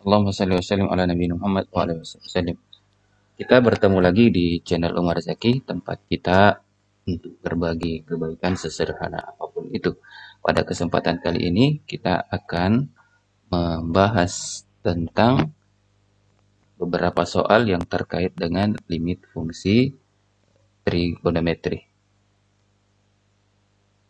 Allahumma shalli wa sallim ala Nabi Muhammad wa alihi wasallam. Kita bertemu lagi di channel Umar Zaki, tempat kita untuk berbagi kebaikan sesederhana apapun itu. Pada kesempatan kali ini kita akan membahas tentang beberapa soal yang terkait dengan limit fungsi trigonometri.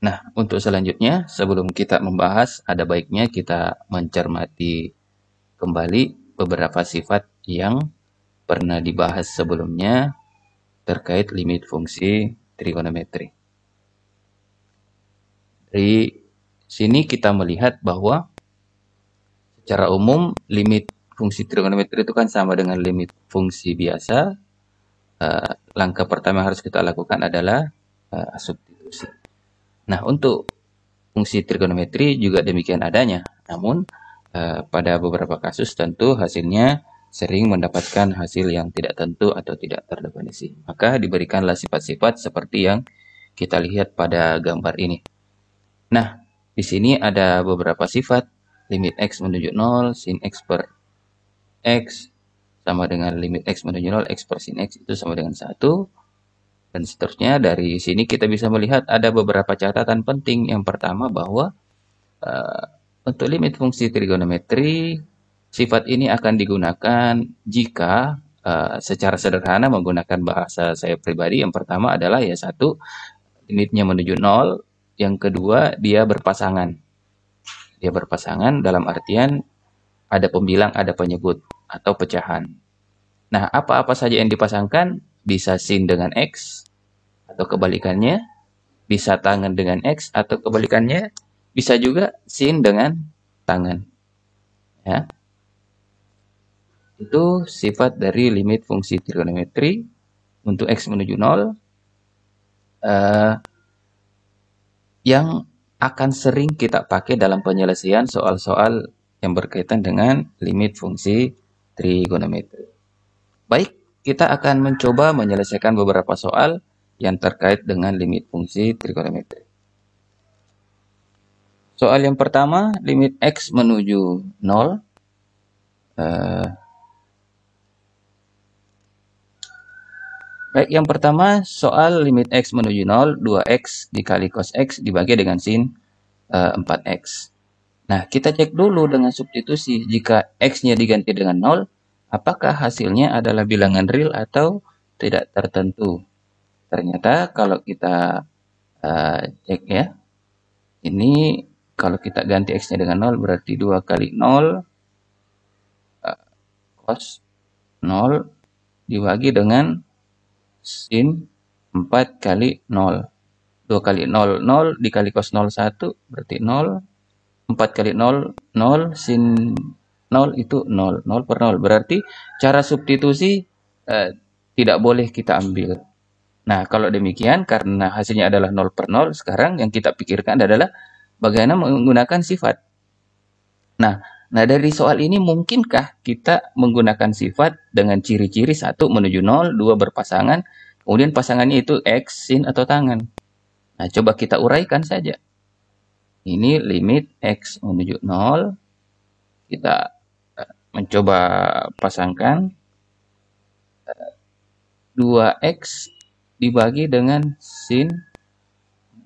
Nah, untuk selanjutnya, sebelum kita membahas, ada baiknya kita mencermati kembali beberapa sifat yang pernah dibahas sebelumnya terkait limit fungsi trigonometri. Dari sini kita melihat bahwa secara umum limit fungsi trigonometri itu kan sama dengan limit fungsi biasa. Langkah pertama yang harus kita lakukan adalah substitusi. Nah, untuk fungsi trigonometri juga demikian adanya. Namun, pada beberapa kasus tentu hasilnya sering mendapatkan hasil yang tidak tentu atau tidak terdefinisi. Maka diberikanlah sifat-sifat seperti yang kita lihat pada gambar ini. Nah, di sini ada beberapa sifat. Limit x menuju 0, sin x per x sama dengan limit x menuju 0, x per sin x itu sama dengan 1. Dan seterusnya. Dari sini kita bisa melihat ada beberapa catatan penting. Yang pertama bahwa untuk limit fungsi trigonometri, sifat ini akan digunakan jika secara sederhana menggunakan bahasa saya pribadi. Yang pertama adalah ya satu, limitnya menuju 0. Yang kedua, dia berpasangan. Dia berpasangan dalam artian ada pembilang, ada penyebut atau pecahan. Nah, apa-apa saja yang dipasangkan bisa sin dengan x atau kebalikannya, bisa tangan dengan x atau kebalikannya, bisa juga sin dengan tangan. Ya. Itu sifat dari limit fungsi trigonometri untuk x menuju 0 yang akan sering kita pakai dalam penyelesaian soal-soal yang berkaitan dengan limit fungsi trigonometri. Baik, kita akan mencoba menyelesaikan beberapa soal yang terkait dengan limit fungsi trigonometri. Soal yang pertama, limit x menuju 0. Baik, yang pertama soal limit x menuju 0, 2x dikali cos x dibagi dengan sin 4x. Nah, kita cek dulu dengan substitusi. Jika x-nya diganti dengan 0, apakah hasilnya adalah bilangan real atau tidak tertentu? Ternyata kalau kita cek ya, ini kalau kita ganti x-nya dengan 0 berarti 2 kali 0 cos 0 dibagi dengan sin 4 kali 0. 2 kali 0, 0 dikali cos 0, 1 berarti 0. 4 kali 0, 0 sin 0 itu 0. 0 per 0. Berarti cara substitusi tidak boleh kita ambil. Nah, kalau demikian karena hasilnya adalah 0 per 0, sekarang yang kita pikirkan adalah bagaimana menggunakan sifat. Nah, dari soal ini mungkinkah kita menggunakan sifat dengan ciri-ciri 1 menuju 0, 2 berpasangan, kemudian pasangannya itu x, sin, atau tangan. Nah, coba kita uraikan saja. Ini limit x menuju 0. Kita mencoba pasangkan 2x dibagi dengan sin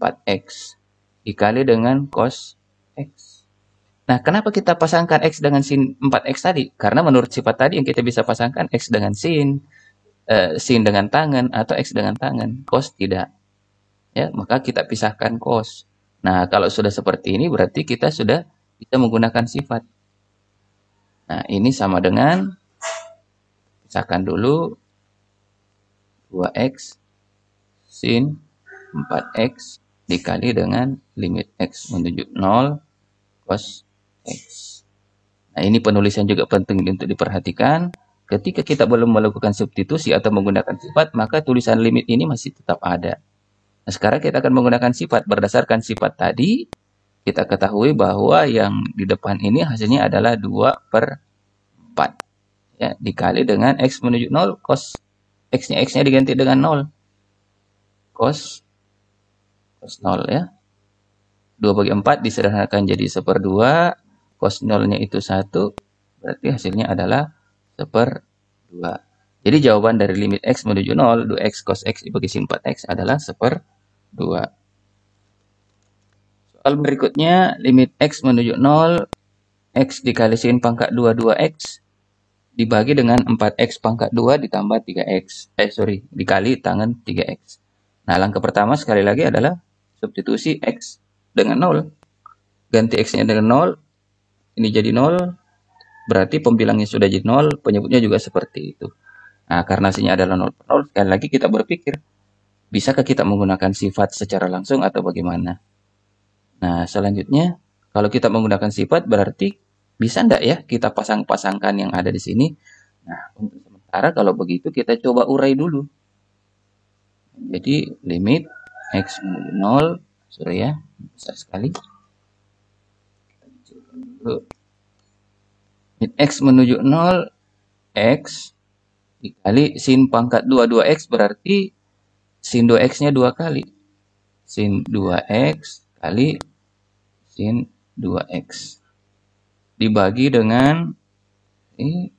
4x dikali dengan cos x. Nah, kenapa kita pasangkan x dengan sin 4x tadi? Karena menurut sifat tadi yang kita bisa pasangkan x dengan sin dengan tangan, atau x dengan tangan, cos tidak. Ya, maka kita pisahkan cos. Nah, kalau sudah seperti ini berarti kita sudah bisa menggunakan sifat. Nah, ini sama dengan, pisahkan dulu, 2x sin 4x dikali dengan limit x menuju 0 cos x. Nah, ini penulisan juga penting untuk diperhatikan. Ketika kita belum melakukan substitusi atau menggunakan sifat, maka tulisan limit ini masih tetap ada. Nah, sekarang kita akan menggunakan sifat. Berdasarkan sifat tadi, kita ketahui bahwa yang di depan ini hasilnya adalah 2 per 4. Ya, dikali dengan x menuju 0, cos x-nya diganti dengan 0. Cos 0 ya. 2 bagi 4 disederhanakan jadi 1/2. Cos 0-nya itu 1. berarti hasilnya adalah 1/2. Jadi jawaban dari limit X menuju 0, 2X cos X dibagi sin 4X adalah 1/2. Soal berikutnya, limit X menuju 0, X dikali sin pangkat 2, 2X dibagi dengan 4X pangkat 2 ditambah 3X. Dikali tangan 3X. Nah, langkah pertama sekali lagi adalah substitusi X dengan 0. Ganti X-nya dengan 0, ini jadi 0, berarti pembilangnya sudah jadi 0, penyebutnya juga seperti itu. Nah, karena hasilnya adalah 0 per 0, sekali lagi kita berpikir, bisakah kita menggunakan sifat secara langsung atau bagaimana? Nah, selanjutnya, kalau kita menggunakan sifat, berarti bisa enggak ya kita pasang-pasangkan yang ada di sini? Nah, untuk sementara kalau begitu kita coba urai dulu. Jadi, limit X menuju 0, sorry ya, besar sekali. Limit X menuju 0, X dikali sin pangkat 2, 2X berarti sin 2X-nya 2 kali. Sin 2X kali sin 2X. Dibagi dengan ini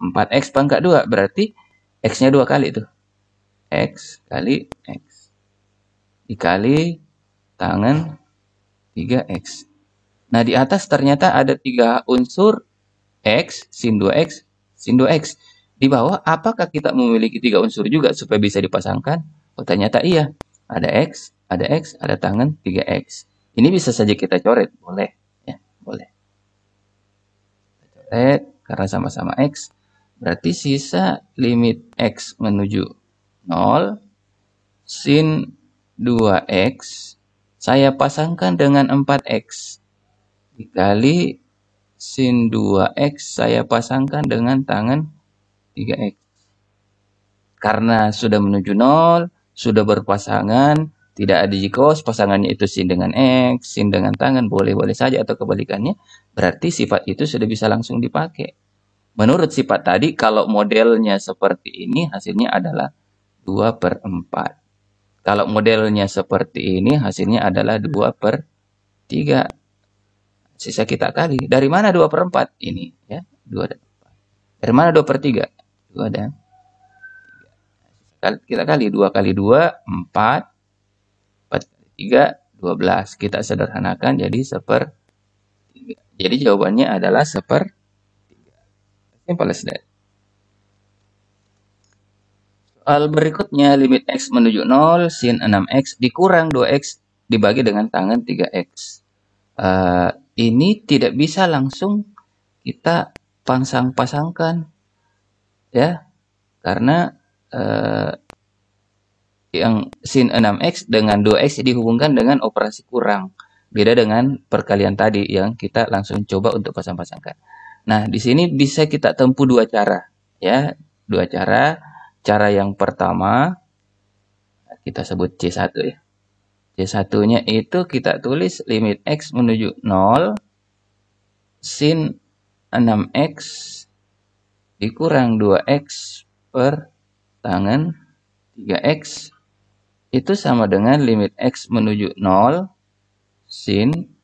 4X pangkat 2. Berarti X-nya 2 kali tuh. X kali X. Dikali tangan 3X. Nah, di atas ternyata ada 3 unsur X, sin 2X, sin 2X. Di bawah, apakah kita memiliki 3 unsur juga supaya bisa dipasangkan? Oh, ternyata iya. Ada X, ada tangan 3X. Ini bisa saja kita coret. Boleh. Ya, boleh. Kita coret karena sama-sama X. Berarti sisa limit X menuju 0. Sin 2X. Saya pasangkan dengan 4X. Dikali sin 2X saya pasangkan dengan tangan 3X. Karena sudah menuju 0, sudah berpasangan, tidak ada jikos, pasangannya itu sin dengan X, sin dengan tangan, boleh-boleh saja atau kebalikannya, berarti sifat itu sudah bisa langsung dipakai. Menurut sifat tadi, kalau modelnya seperti ini, hasilnya adalah 2/4. Kalau modelnya seperti ini, hasilnya adalah 2/3. Sisa kita kali. Dari mana 2/4? Ini, ya, 2 dan 4. Dari mana 2/3? 2 dan 3. Kita kali 2 kali 2, 4. 4 kali 3, 12. Kita sederhanakan jadi 1/3. Jadi jawabannya adalah 1/3. Simple as that. Soal berikutnya, limit X menuju 0, sin 6X dikurang 2X dibagi dengan tangan 3X. Ini tidak bisa langsung kita pasang-pasangkan, ya, karena yang sin 6X dengan 2X dihubungkan dengan operasi kurang. Beda dengan perkalian tadi yang kita langsung coba untuk pasang-pasangkan. Nah, di sini bisa kita tempuh 2 cara, ya, 2 cara. Cara yang pertama kita sebut C1 ya. C1-nya itu kita tulis limit X menuju 0 sin 6X dikurang 2X per tangan 3X itu sama dengan limit X menuju 0 sin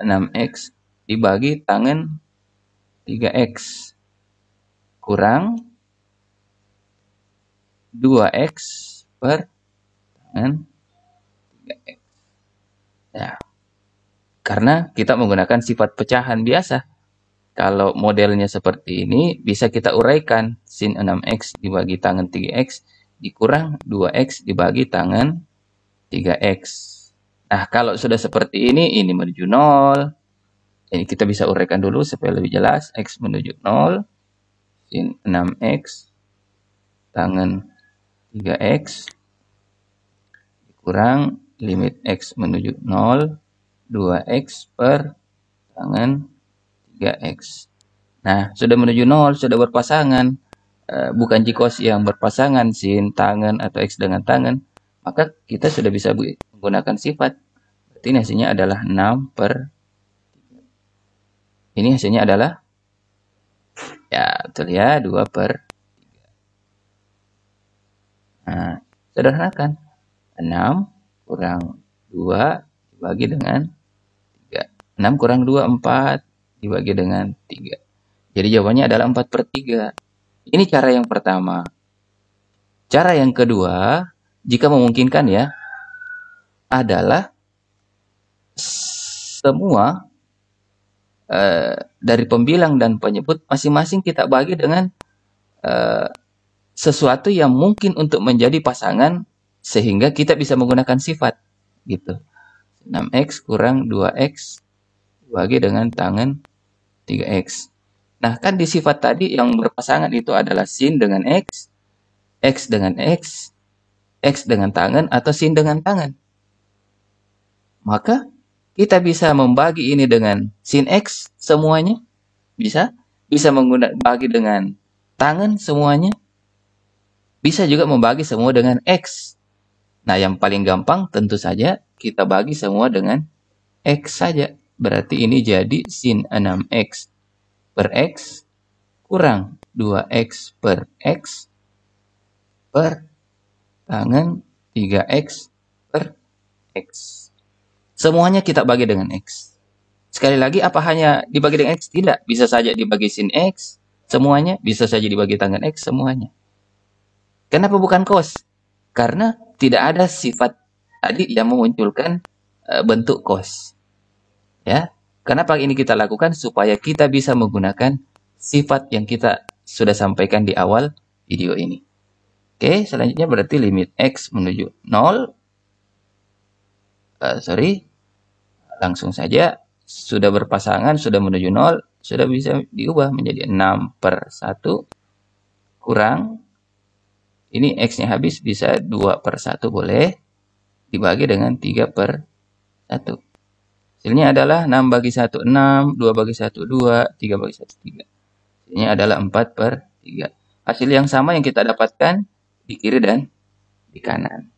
6X dibagi tangan 3X kurang 2X per tangan 3X. Ya. Karena kita menggunakan sifat pecahan biasa. Kalau modelnya seperti ini, bisa kita uraikan sin 6X dibagi tangan 3X dikurang 2X dibagi tangan 3X. Nah, kalau sudah seperti ini menuju 0. Ini kita bisa uraikan dulu supaya lebih jelas. X menuju 0, sin 6X tangan 3X dikurang limit X menuju 0, 2X per tangan 3X. Nah, sudah menuju 0, sudah berpasangan. Bukan jikos yang berpasangan, sin tangan atau X dengan tangan. Maka kita sudah bisa menggunakan sifat. Berarti ini hasilnya adalah 6/3. Ini hasilnya adalah, ya betul ya, 2/3. Nah, sederhanakan. 6 kurang 2 dibagi dengan 3. 6 kurang 2, 4 dibagi dengan 3. Jadi jawabannya adalah 4/3. Ini cara yang pertama. Cara yang kedua, jika memungkinkan ya, adalah semua dari pembilang dan penyebut masing-masing kita bagi dengan sesuatu yang mungkin untuk menjadi pasangan sehingga kita bisa menggunakan sifat gitu. 6x kurang 2x bagi dengan tangan 3x. Nah, kan di sifat tadi yang berpasangan itu adalah sin dengan x dengan x dengan tangan atau sin dengan tangan. Maka kita bisa membagi ini dengan sin x semuanya, bisa bagi dengan tangan semuanya, bisa juga membagi semua dengan x. Nah, yang paling gampang tentu saja kita bagi semua dengan x saja. Berarti ini jadi sin 6x per x kurang 2x per x per tangan 3x per x. Semuanya kita bagi dengan x. Sekali lagi, apa hanya dibagi dengan x? Tidak. Bisa saja dibagi sin x semuanya, bisa saja dibagi tangan x semuanya. Kenapa bukan cos? Karena tidak ada sifat tadi yang memunculkan bentuk cos. Ya, kenapa ini kita lakukan? Supaya kita bisa menggunakan sifat yang kita sudah sampaikan di awal video ini. Oke, selanjutnya berarti limit x menuju 0. Langsung saja sudah berpasangan, sudah menuju 0, sudah bisa diubah menjadi 6/1 kurang, ini x-nya habis, bisa 2/1 boleh, dibagi dengan 3/1. Hasilnya adalah 6/1 6, 2/1 2, 3/1 3. Hasilnya adalah 4/3. Hasil yang sama yang kita dapatkan di kiri dan di kanan.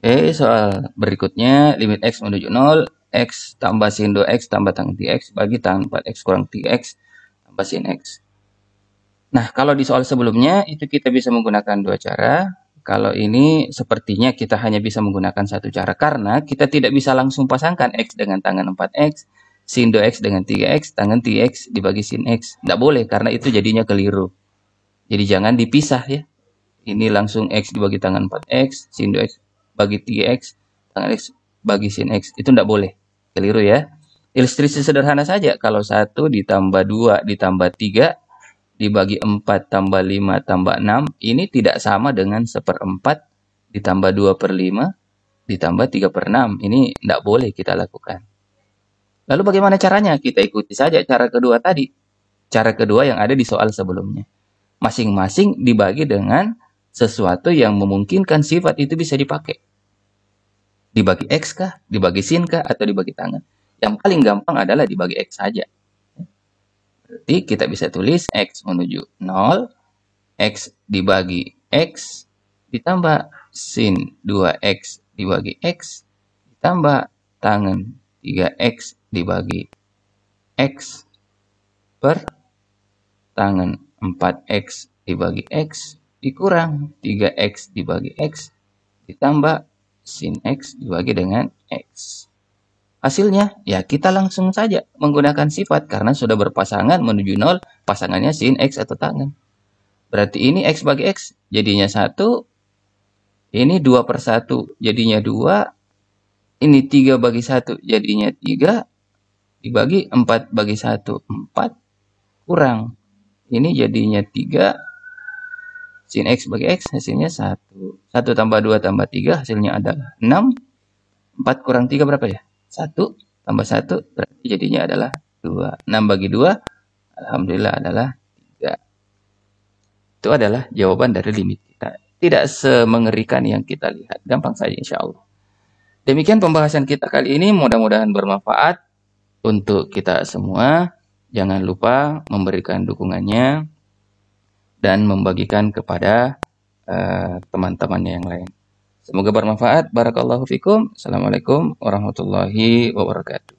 Oke, soal berikutnya, limit x menuju 0, x tambah sin 2x tambah tangan 3x bagi tangan 4x kurang 3x tambah sin x. Nah, kalau di soal sebelumnya, itu kita bisa menggunakan dua cara. Kalau ini sepertinya kita hanya bisa menggunakan satu cara, karena kita tidak bisa langsung pasangkan x dengan tangan 4x, sin 2x dengan 3x, tangan 3x dibagi sin x. Tidak boleh, karena itu jadinya keliru. Jadi jangan dipisah ya. Ini langsung x dibagi tangan 4x, sin 2x bagi 3x, tangan x bagi sin x. Itu tidak boleh. Keliru ya. Ilustrasi sederhana saja. Kalau 1 ditambah 2 ditambah 3 dibagi 4 tambah 5 tambah 6, ini tidak sama dengan 1/4 ditambah 2/5 ditambah 3/6. Ini tidak boleh kita lakukan. Lalu bagaimana caranya? Kita ikuti saja cara kedua tadi. Cara kedua yang ada di soal sebelumnya. Masing-masing dibagi dengan sesuatu yang memungkinkan sifat itu bisa dipakai. Dibagi x kah, dibagi sin kah, atau dibagi tangan. Yang paling gampang adalah dibagi x saja. Berarti kita bisa tulis x menuju 0, x dibagi x, ditambah sin 2x dibagi x, ditambah tangan 3x dibagi x, per tangan 4x dibagi x, dikurang 3x dibagi x, ditambah sin x dibagi dengan x. Hasilnya, ya kita langsung saja menggunakan sifat karena sudah berpasangan menuju 0, pasangannya sin x atau tangan. Berarti ini x bagi x jadinya 1, ini 2/1 jadinya 2, ini 3 bagi 1 jadinya 3, dibagi 4 bagi 1, 4, kurang. Ini jadinya 3, sin x bagi x hasilnya 1. 1 tambah 2 tambah 3 hasilnya adalah 6, 4 kurang 3 berapa ya? 1 tambah 1 berarti jadinya adalah 2. 6 bagi 2 alhamdulillah adalah 3. Itu adalah jawaban dari limit kita. Tidak semengerikan yang kita lihat. Gampang saja insya Allah. Demikian pembahasan kita kali ini. Mudah-mudahan bermanfaat untuk kita semua. Jangan lupa memberikan dukungannya dan membagikan kepada teman-temannya yang lain. Semoga bermanfaat. Barakallahu fikum. Assalamualaikum warahmatullahi wabarakatuh.